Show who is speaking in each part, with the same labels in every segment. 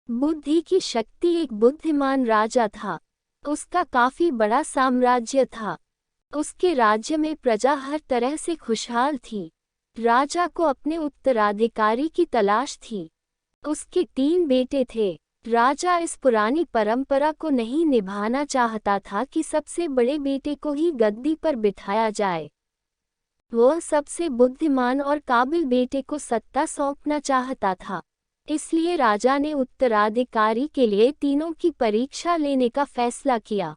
Speaker 1: बुद्धि की शक्ति। एक बुद्धिमान राजा था। उसका काफी बड़ा साम्राज्य था। उसके राज्य में प्रजा हर तरह से खुशहाल थी। राजा को अपने उत्तराधिकारी की तलाश थी। उसके 3 बेटे थे। राजा इस पुरानी परंपरा को नहीं निभाना चाहता था कि सबसे बड़े बेटे को ही गद्दी पर बिठाया जाए। वह सबसे बुद्धिमान और काबिल बेटे को सत्ता सौंपना चाहता था। इसलिए राजा ने उत्तराधिकारी के लिए तीनों की परीक्षा लेने का फैसला किया।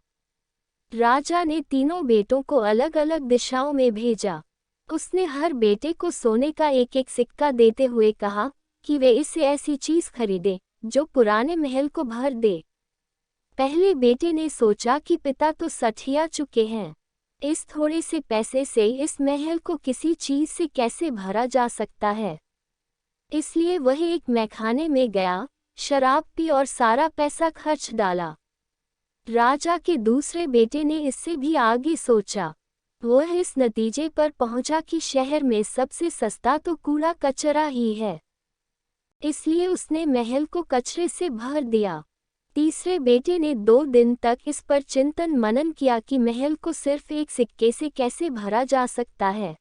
Speaker 1: राजा ने तीनों बेटों को अलग अलग दिशाओं में भेजा। उसने हर बेटे को सोने का एक एक सिक्का देते हुए कहा कि वे इससे ऐसी चीज खरीदें जो पुराने महल को भर दे। पहले बेटे ने सोचा कि पिता तो सठिया चुके हैं, इस थोड़े से पैसे से इस महल को किसी चीज से कैसे भरा जा सकता है। इसलिए वह एक मैखाने में गया, शराब पी और सारा पैसा खर्च डाला। राजा के दूसरे बेटे ने इससे भी आगे सोचा। वह इस नतीजे पर पहुंचा कि शहर में सबसे सस्ता तो कूड़ा कचरा ही है। इसलिए उसने महल को कचरे से भर दिया। तीसरे बेटे ने 2 दिन तक इस पर चिंतन मनन किया कि महल को सिर्फ एक सिक्के से कैसे भरा जा सकता है।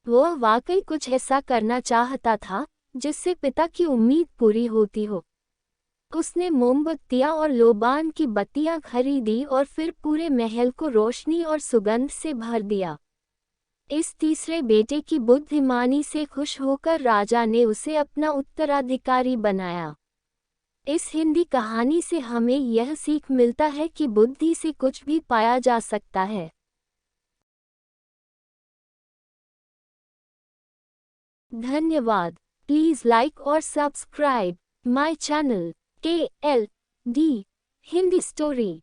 Speaker 1: वह वाकई कुछ ऐसा करना चाहता था जिससे पिता की उम्मीद पूरी होती हो। उसने मोमबत्तियां और लोबान की बत्तियां खरीदी और फिर पूरे महल को रोशनी और सुगंध से भर दिया। इस तीसरे बेटे की बुद्धिमानी से खुश होकर राजा ने उसे अपना उत्तराधिकारी बनाया। इस हिंदी कहानी से हमें यह सीख मिलता है कि बुद्धि से कुछ भी पाया जा सकता है। धन्यवाद। प्लीज लाइक और subscribe my channel KLD Hindi story.